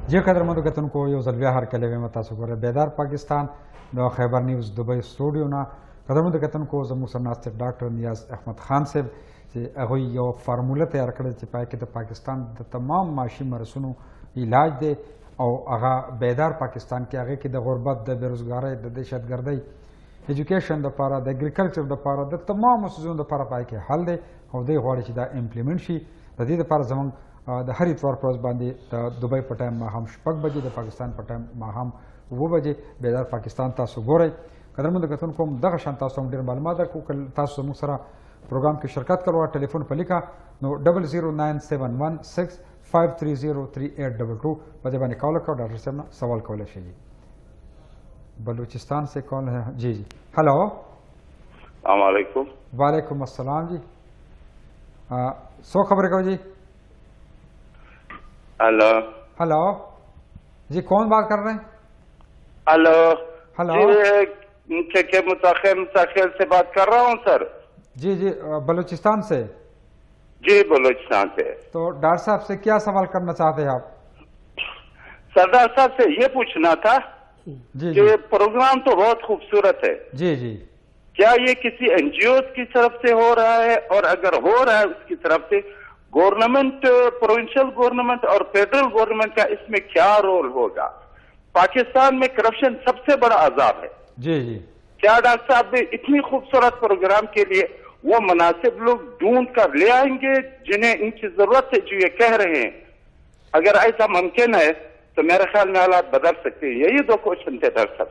جی قدرمندو کتونکو you ځل بیا هرکلی ویم تاسو ګورئ بیدار پاکستان د خیبر نیوز دبی سټوډیو نه. قدرمندو کتونکو زموږ سره ناست ډاکټر نیاز احمد خان صاحب چې هغوی یو فارموله تیار کړې چې پای کې د پاکستان د تمام معاشي مرسونو علاج دی او هغه بیدار پاکستان کې هغې کې د غربت د بېروزګارۍ د دهشتګردۍ ایجوکیشن دپاره د اګریکلچر دپاره د تمامو څیزونو دپاره پای کې حل دی او دی غواړي چې دا امپلیمنټ شي. د دې دپاره زموږ د هر اتوار په ورځ باندې د دبی په ټایم ماښام 6 بجې د پاکستان په ټایم ماښام 7 بجې بیدار پاکستان تاسو ګورئ. قدرمنو کتونکو هم دغه شان تاسو هم ډېر معلومات درکړو که تاسو زموږ سره پروګرام کې شرکت کول غواړئ ټلیفون په لیکه نو 0097165303822 په دې باندې کال وکړو. ډاکټر صاحب نه سوال کولی شئ. بلوچستان سے کال ہے جی جی ہلو السلام علیکم. وعلیکم السلام جی سو خبریں کو جی. ہلو ہلو جی کون بات کر رہے ہیں؟ ہلو ہلو جی متاخر سے بات کر رہا ہوں سر. جی جی بلوچستان سے. جی بلوچستان سے. تو ڈاکٹر صاحب سے کیا سوال کرنا چاہتے ہیں آپ؟ سردار صاحب سے یہ پوچھنا تھا جی کہ پروگرام تو بہت خوبصورت ہے. جی جی کیا یہ کسی این جی اوز کی طرف سے ہو رہا ہے اور اگر ہو رہا ہے اس کی طرف سے گورنمنٹ پروونشل گورنمنٹ اور فیڈرل گورنمنٹ کا اس میں کیا رول ہوگا؟ پاکستان میں کرپشن سب سے بڑا عذاب ہے. جی جی کیا ڈاکٹر صاحب اتنی خوبصورت پروگرام کے لیے وہ مناسب لوگ ڈھونڈ کر لے آئیں گے جنہیں ان کی ضرورت ہے جو یہ کہہ رہے ہیں؟ اگر ایسا ممکن ہے تو میرے خیال میں حالات بدل سکتے ہیں. یہی 2 کوشچن تھے ڈاکٹر صاحب.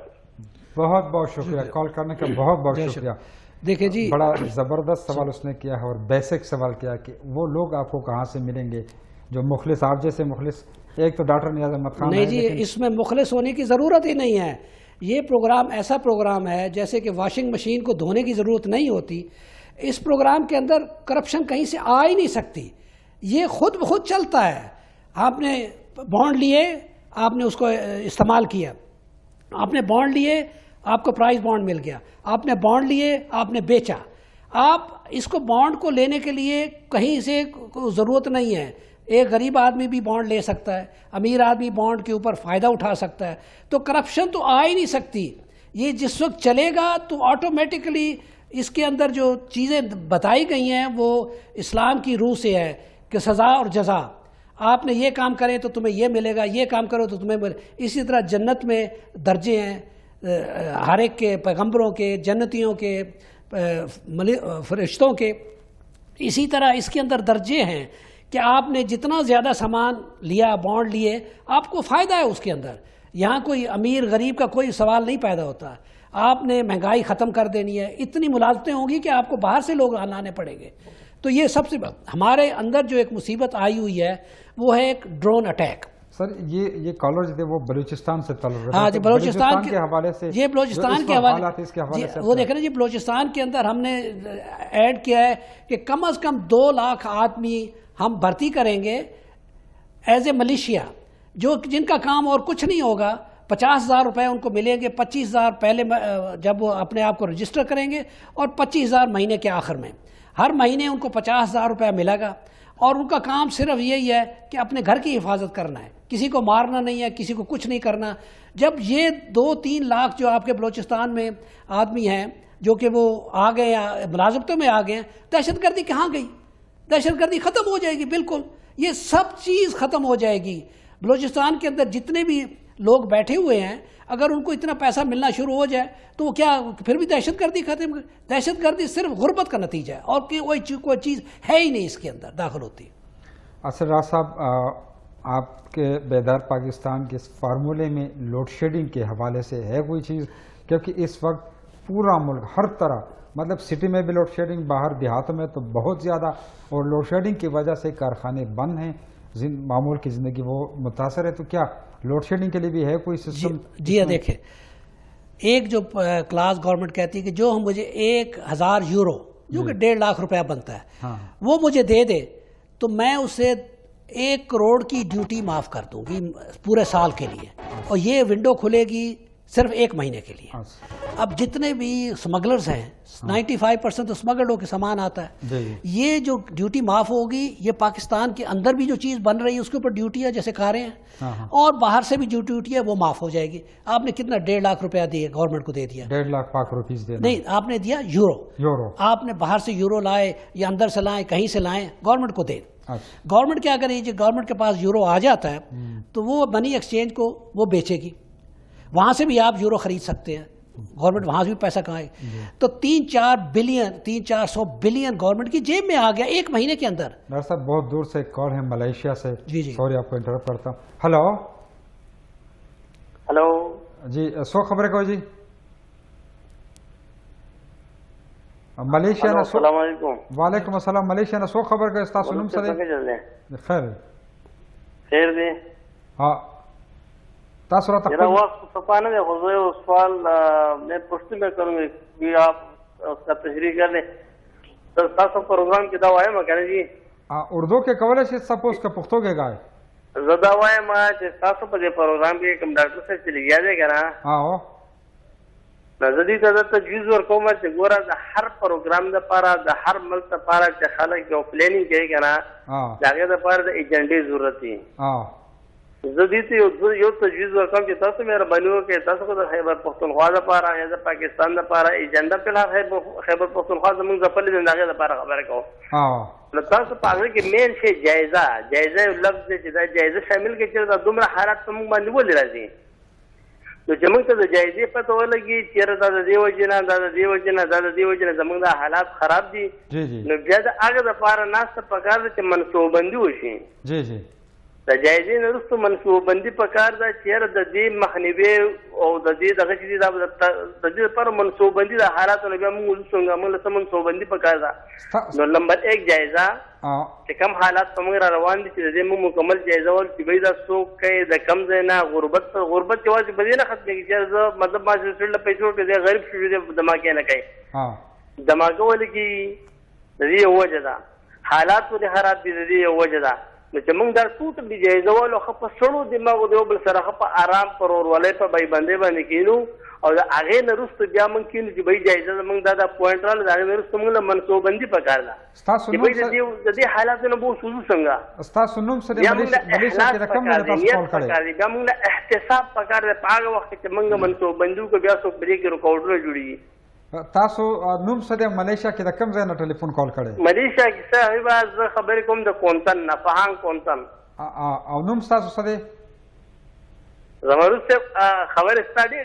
بہت بہت شکریہ کال کرنے کا بہت بہت شکریہ. دیکھیں جی بڑا زبردست سوال اس نے کیا ہے اور بیسک سوال کیا کہ وہ لوگ آپ کو کہاں سے ملیں گے جو مخلص آپ جیسے مخلص. ایک تو ڈاکٹر نیاز احمد خان نہیں جی اس میں مخلص ہونے کی ضرورت ہی نہیں ہے. یہ پروگرام ایسا پروگرام ہے جیسے کہ واشنگ مشین کو دھونے کی ضرورت نہیں ہوتی. اس پروگرام کے اندر کرپشن کہیں سے آ ہی نہیں سکتی. یہ خود بخود چلتا ہے. آپ نے بانڈ لیے آپ نے اس کو استعمال کیا. آپ نے بانڈ لیے آپ کو پرائز بانڈ مل گیا. آپ نے بانڈ لیے آپ نے بیچا. آپ اس کو بانڈ کو لینے کے لیے کہیں سے ضرورت نہیں ہے. ایک غریب آدمی بھی بانڈ لے سکتا ہے. امیر آدمی بانڈ کے اوپر فائدہ اٹھا سکتا ہے. تو کرپشن تو آ ہی نہیں سکتی. یہ جس وقت چلے گا تو آٹومیٹکلی اس کے اندر جو چیزیں بتائی گئی ہیں وہ اسلام کی روح سے ہے کہ سزا اور جزا. آپ نے یہ کام کرے تو تمہیں یہ ملے گا, یہ کام کرو تو تمہیں ملے. اسی طرح جنت میں درجے ہیں ہر ایک کے, پیغمبروں کے, جنتیوں کے, فرشتوں کے. اسی طرح اس کے اندر درجے ہیں کہ آپ نے جتنا زیادہ سامان لیا بانڈ لیے آپ کو فائدہ ہے اس کے اندر. یہاں کوئی امیر غریب کا کوئی سوال نہیں پیدا ہوتا. آپ نے مہنگائی ختم کر دینی ہے. اتنی ملازمتیں ہوں گی کہ آپ کو باہر سے لوگ لانے پڑیں گے. تو یہ سب سے ہمارے اندر جو ایک مصیبت آئی ہوئی ہے وہ ہے ایک ڈرون اٹیک. سر یہ کالر جو تھے وہ بلوچستان سے تعلق ہاں جی بلوچستان کے حوالے سے. یہ بلوچستان کے حوالے سے وہ دیکھ رہے ہیں جی بلوچستان کے اندر ہم نے ایڈ کیا ہے کہ کم از کم 2 لاکھ آدمی ہم بھرتی کریں گے ایز اے ملیشیا جن کا کام اور کچھ نہیں ہوگا. 50,000 روپے ان کو ملیں گے. 25,000 پہلے جب وہ اپنے آپ کو رجسٹر کریں گے اور 25,000 مہینے کے آخر میں. ہر مہینے ان کو 50,000 روپے ملے گا اور ان کا کام صرف یہی ہے کہ اپنے گھر کی حفاظت کرنا ہے. کسی کو مارنا نہیں ہے, کسی کو کچھ نہیں کرنا. جب یہ 2-3 لاکھ جو آپ کے بلوچستان میں آدمی ہیں جو کہ وہ آ گئے ملازمتوں میں آ گئے ہیں, دہشت گردی کہاں گئی؟ دہشت گردی ختم ہو جائے گی. بالکل یہ سب چیز ختم ہو جائے گی. بلوچستان کے اندر جتنے بھی لوگ بیٹھے ہوئے ہیں اگر ان کو اتنا پیسہ ملنا شروع ہو جائے تو وہ کیا پھر بھی دہشت گردی ختم؟ دہشت گردی صرف غربت کا نتیجہ ہے اور کوئی چیز ہے ہی نہیں اس کے اندر داخل ہوتی. اصل راز صاحب آپ کے بیدار پاکستان کے اس فارمولے میں لوڈ شیڈنگ کے حوالے سے ہے کوئی چیز؟ کیونکہ اس وقت پورا ملک ہر طرح مطلب سٹی میں بھی لوڈ شیڈنگ, باہر دیہاتوں میں تو بہت زیادہ, اور لوڈ شیڈنگ کی وجہ سے کارخانے بند ہیں, معمول کی زندگی وہ متاثر ہے. تو کیا لوڈ شیڈنگ کے لیے بھی ہے کوئی سسٹم؟ جی دیکھیں ایک جو کلاس گورنمنٹ کہتی ہے کہ جو ہم مجھے 1,000 یورو جو کہ 1.5 لاکھ روپیہ بنتا ہے وہ مجھے دے دے تو میں اسے 1 کروڑ کی ڈیوٹی معاف کر دوں گی پورے سال کے لیے. اور یہ ونڈو کھلے گی صرف 1 مہینے کے لیے. اب جتنے بھی سمگلرز ہیں 95% تو اسمگلڈ ہو کے سامان آتا ہے. یہ جو ڈیوٹی معاف ہوگی یہ پاکستان کے اندر بھی جو چیز بن رہی ہے اس کے اوپر ڈیوٹی ہے جیسے کھا رہے ہیں, اور باہر سے بھی جو ڈیوٹی ہے وہ معاف ہو جائے گی. آپ نے کتنا 1.5 لاکھ روپیہ دیے گورنمنٹ کو دے دیا, 1.5 لاکھ پاک روپیز دے نہیں آپ نے دیا یورو. آپ نے باہر سے یورو لائے یا اندر سے لائیں کہیں سے لائیں گورنمنٹ کو دے. گورنمنٹ کیا کرے گی, گورنمنٹ کے پاس یورو آ جاتا ہے تو وہ منی ایکسچینج کو وہ بیچے گی, وہاں سے بھی آپ یورو خرید سکتے ہیں, گورنمنٹ وہاں سے بھی پیسہ کمائے. تو 300-400 بلین گورنمنٹ کی جیب میں آ گیا 1 مہینے کے اندر. ڈاکٹر صاحب بہت دور سے کال ہے ملیشیا سے. جی سوری آپ کو انٹرپٹ کرتا ہوں. ہلو جی سو خبر کو جی ملیشیا نے. السلام علیکم. وعلیکم السلام. ملیشیا نے سو خبر کا استا سنم سره خیر دی. ہاں تاسو راته میرا وقت صفانه ہے. وہ سوال میں پوچھتے میں کروں گی کہ آپ اس کا تشریح کر لیں. تاسو پروگرام کی دعوی ہے مکان جی اردو کے کولے سے سپوز کا پختو کے گائے زدا وای ما چې تاسو په دې پروگرام کې کوم ډاکټر صاحب چې لګیا دی کنه ها زدي ته تجویز ورکوم چې ګوره د هر پروگرام لپاره د هر ملک لپاره چې خلک یو پلانینګ کوي کنه دا هغه لپاره د ایجنډې ضرورت دی. زدي ته یو تجویز ورکوم چې تاسو مهرباني وکړئ تاسو کو د خیبر پختونخوا لپاره یا د پاکستان لپاره ایجنډا په لاره خیبر پختونخوا زموږ د خپل د هغه لپاره خبره کوم. نو تاسو په هغه کې مین شي جایزه لفظ چې دا جایزه شامل کې چې دا دومره حالات په موږ باندې ولې راځي. نو چې موږ ته د جایزې پته ولګي چې دا د دې وجنه دا د دې وجنه دا د دې وجنه زموږ د حالات خراب دي نو بیا د هغه لپاره ناسته پکار ده چې منصوبندي وشي. جی جی د جایزې نه وروسته منصوبندي پکار ده چې د دې مخنیوي او د دې دغه چې د دې لپاره منصوبندي د حالاتو نه بیا موږ څنګه موږ له منصوبندي پکار ده. نو نمبر 1 جایزه چې کم حالات په موږ روان دي چې د دې مکمل جایزه ول چې به دا څوک کوي د کم ځای نه غربت یوازې به نه ختمېږي چې زه مطلب ما چې له پیسو کې غریب شوي دي دماغ نه کوي دماغ ولګي د دې وجه ده حالات ولې خراب دي د دې وجه ده. نو چې موږ دا ټوټل دی جایزه والو خو په سړو دماغ دی بل سره خو په آرام پر ورولې په بای باندې کینو او دا هغه نه رست بیا موږ کینو چې بای جایزه موږ دا پوینټ را لږه نه رست موږ له منصوبندي پکار ده تاسو نو د دې حالات نه بو سوزو څنګه تاسو نو سره ملیشیا کې رقم نه تاسو کول کړی بیا موږ له احتساب پکار ده په هغه وخت چې موږ منصوبندو کو بیا څوک بری کې ریکارډونه جوړي. تاسو نوم سره ملیشیا کې د کوم ځای نه ټلیفون کال کړی؟ ملیشیا کې څه واز خبرې کوم د کونتن نه فهان کونتن او نوم تاسو سره زمرو سے خبر استادی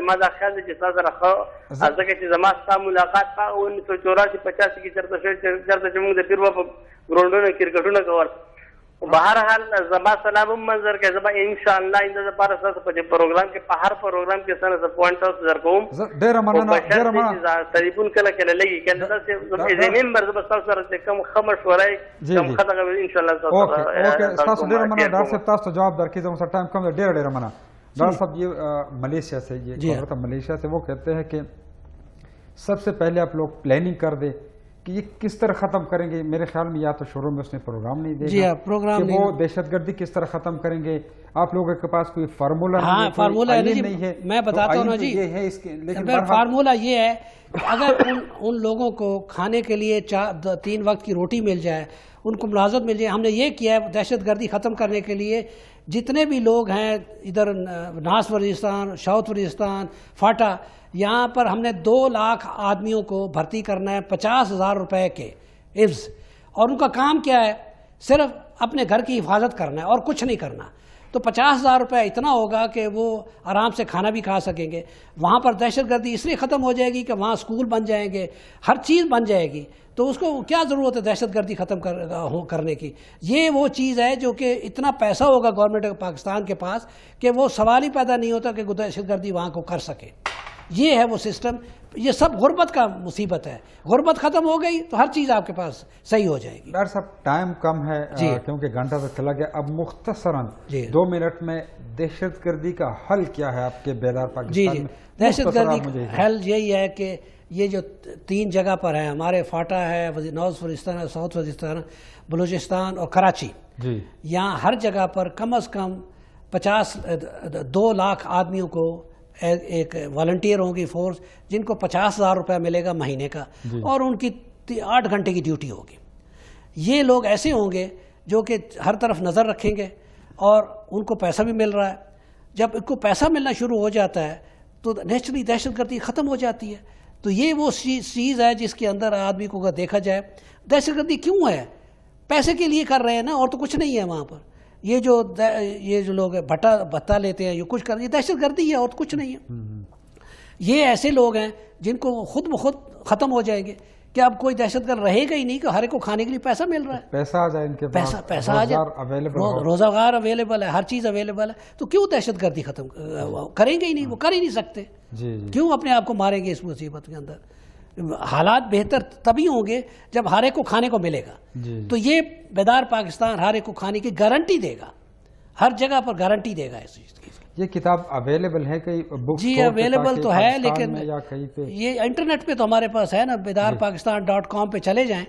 زما دا خیال دی چې تاسو راخه ځکه چې زما ستا ملاقات په 1984 50 کې چرته چې موږ د پیروا په ګراوندونو کرکټونه کول بهر حال زما سلام منظر کې زما ان شاء الله انده لپاره تاسو په پروګرام کې په هر پروګرام کې سره ز پوینټ اوټ در کوم. ډیر مننه تلیفون کله کله لګي کله تاسو از ممبر زما تاسو سره کوم خمر شورای کوم خدغه ان شاء الله اوکے تاسو ډیر مننه ډاکټر صاحب تاسو جواب درکې زموږ سره ټایم کم ډیر مننه. ڈاکٹر صاحب یہ ملیشیا سے یہ خبر تھا ملیشیا سے وہ کہتے ہیں کہ سب سے پہلے آپ لوگ پلاننگ کر دیں کہ یہ کس طرح ختم کریں گے. میرے خیال میں یا تو شروع میں اس نے پروگرام نہیں دیا کہ وہ دہشت گردی کس طرح ختم کریں گے. آپ لوگوں کے پاس کوئی فارمولا نہیں ہے. میں بتاتا ہوں نا جی لیکن فارمولا یہ ہے اگر ان لوگوں کو کھانے کے لیے 3 وقت کی روٹی مل جائے ان کو ملازمت مل جائے. ہم نے یہ کیا ہے دہشت گردی ختم کرنے کے لیے جتنے بھی لوگ ہیں ادھر ناس وزیرستان ساؤتھ وزیرستان فاٹا یہاں پر ہم نے 2 لاکھ آدمیوں کو بھرتی کرنا ہے 50,000 روپے کے عوض اور ان کا کام کیا ہے صرف اپنے گھر کی حفاظت کرنا ہے اور کچھ نہیں کرنا. تو 50,000 روپے اتنا ہوگا کہ وہ آرام سے کھانا بھی کھا سکیں گے. وہاں پر دہشت گردی اس لیے ختم ہو جائے گی کہ وہاں اسکول بن جائیں گے ہر چیز بن جائے گی. تو اس کو کیا ضرورت ہے دہشت گردی ختم کرنے کی. یہ وہ چیز ہے جو کہ اتنا پیسہ ہوگا گورنمنٹ پاکستان کے پاس کہ وہ سوال ہی پیدا نہیں ہوتا کہ دہشت گردی وہاں کو کر سکے. یہ ہے وہ سسٹم. یہ سب غربت کا مصیبت ہے. غربت ختم ہو گئی تو ہر چیز آپ کے پاس صحیح ہو جائے گی. ڈاکٹر صاحب ٹائم کم ہے کیونکہ گھنٹہ تو چلا گیا. اب مختصراً 2 منٹ میں دہشت گردی کا حل کیا ہے آپ کے بیدار پاکستان میں؟ دہشت گردی کا حل یہی ہے کہ یہ جو 3 جگہ پر ہیں ہمارے فاٹا ہے نارتھ وزیرستان ساؤتھ وزیرستان بلوچستان اور کراچی یہاں ہر جگہ پر کم از کم 2 لاکھ آدمیوں کو ایک والنٹیئر ہوں گی فورس جن کو 50,000 روپے ملے گا مہینے کا اور ان کی 8 گھنٹے کی ڈیوٹی ہوگی. یہ لوگ ایسے ہوں گے جو کہ ہر طرف نظر رکھیں گے اور ان کو پیسہ بھی مل رہا ہے. جب ان کو پیسہ ملنا شروع ہو جاتا ہے تو نیچرلی دہشت گردی ختم ہو جاتی ہے. تو یہ وہ چیز ہے جس کے اندر آدمی کو اگر دیکھا جائے دہشت گردی کیوں ہے, پیسے کے لیے کر رہے ہیں نا, اور تو کچھ نہیں ہے وہاں پر. یہ جو لوگ بھتہ لیتے ہیں, یہ کچھ کر, یہ دہشت گردی ہے اور کچھ نہیں ہے. یہ ایسے لوگ ہیں جن کو خود بخود ختم ہو جائیں گے کہ اب کوئی دہشت گرد رہے گا ہی نہیں, کہ ہر ایک کو کھانے کے لیے پیسہ مل رہا ہے, پیسہ آ جائے ان کے پاس, پیسہ آ جائے, روزگار اویلیبل ہے, ہر چیز اویلیبل ہے, تو کیوں دہشت گردی ختم کریں گے ہی نہیں, وہ کر ہی نہیں سکتے. کیوں اپنے آپ کو ماریں گے اس مصیبت کے اندر. حالات بہتر تبھی ہوں گے جب ہر ایک کو کھانے کو ملے گا. تو یہ بیدار پاکستان ہر ایک کو کھانے کی گارنٹی دے گا, ہر جگہ پر گارنٹی دے گا اس چیز کی. یہ کتاب اویلیبل ہے کئی بک؟ جی اویلیبل تو ہے, لیکن یہ انٹرنیٹ پہ تو ہمارے پاس ہے نا, bedarpakistan.com پہ چلے جائیں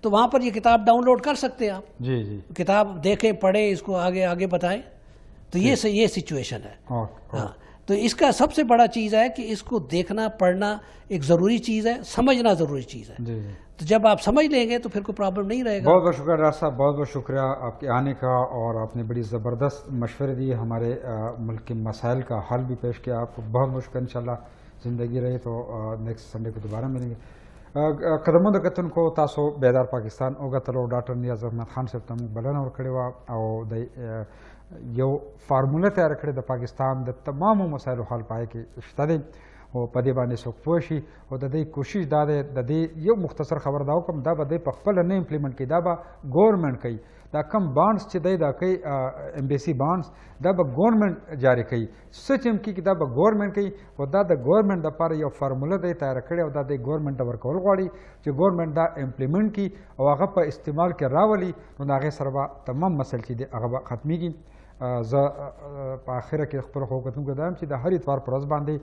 تو وہاں پر یہ کتاب ڈاؤن لوڈ کر سکتے ہیں آپ. جی جی, کتاب دیکھیں, پڑھیں, اس کو آگے بتائیں. تو یہ سچویشن ہے. ہاں, تو اس کا سب سے بڑا چیز ہے کہ اس کو دیکھنا پڑھنا ایک ضروری چیز ہے, سمجھنا ضروری چیز ہے. تو جب آپ سمجھ لیں گے تو پھر کوئی پرابلم نہیں رہے گا. بہت بہت شکریہ ڈاکٹر صاحب, بہت بہت شکریہ آپ کے آنے کا, اور آپ نے بڑی زبردست مشورے دیے, ہمارے ملک کے مسائل کا حل بھی پیش کیا. آپ کو بہت بہت شکریہ. انشاءاللہ زندگی رہے تو نیکسٹ سنڈے کو دوبارہ ملیں گے. قدموں د کتن کو تاسو بیدار پاکستان اوغتلو ډاکټر نیاز احمد خان صاحب ته بلنه ورکړې وه او د یو فارموله تیار کړې د پاکستان د تمامو مسایلو حل پای کې شته دی, او په دې باندې څوک پوه شي او د دې کوشش دا دی د دې یو مختصر خبر دا وکړم, دا به دی په خپله نه امپلیمنټ کوي, دا به ګورنمنټ کوي. دا کم بانډس چې دی دا کوي امبیسي بانډس, دا به ګورنمنټ جاری کوي. څه چې هم کېږي دا به ګورنمنټ کوي, او دا د ګورنمنټ دپاره یو فارموله دی تیاره کړې, او دا دی ګورنمنټ ته ورکول غواړي چې ګورنمنټ دا امپلیمنټ کړي او هغه په استعمال کې راولي, نو د هغې سره به تمام مسایل چې دی هغه به ختمیږي. زه په آخره کې خپلو ښو کتونکو دا یم چې د هر اتوار په ورځ باندې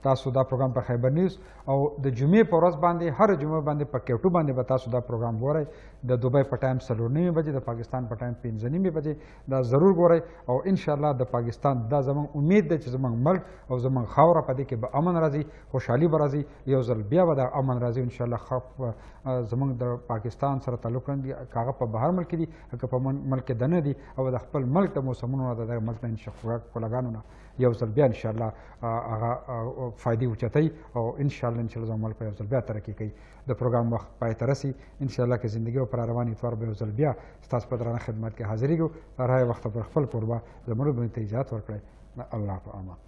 تاسو دا پروګرام په خیبر نیوز او د جمعې په ورځ باندې هر جمعه باندې په کیوټو باندې به تاسو دا پروګرام ګورئ. د دوبۍ په ټایم 4:30 بجې, د پاکستان په ټایم 5:30 بجې دا ضرور ګورئ. او انشاءالله د پاکستان دا زموږ امید دی چې زموږ ملک او زموږ خاوره په دې کې به امن راځي, خوشحالي به راځي, یو ځل بیا به دا امن راځي انشاءالله. زموږ د پاکستان سره تعلق نه دي, که هغه په بهر ملک دي که په ملک کې دننه دي, او د خپل ملک د موسمونو نه د دغه ملک نه ښکلاګانو نه یو ځل بیا انشاءالله هغه فایدې اوچتوي, او انشاءالله زموږ ملک په یو ځل بیا ترقي کوي. د پروګرام وخت پای ته رسي انشاءالله که زندګي او پر روان اتوار به یو ځل بیا ستاسو په درانه خدمت کې حاضرېږو. تر هغه وخته پر خپل کور به زموږ ته اجازه ورکړئ. الله په امان.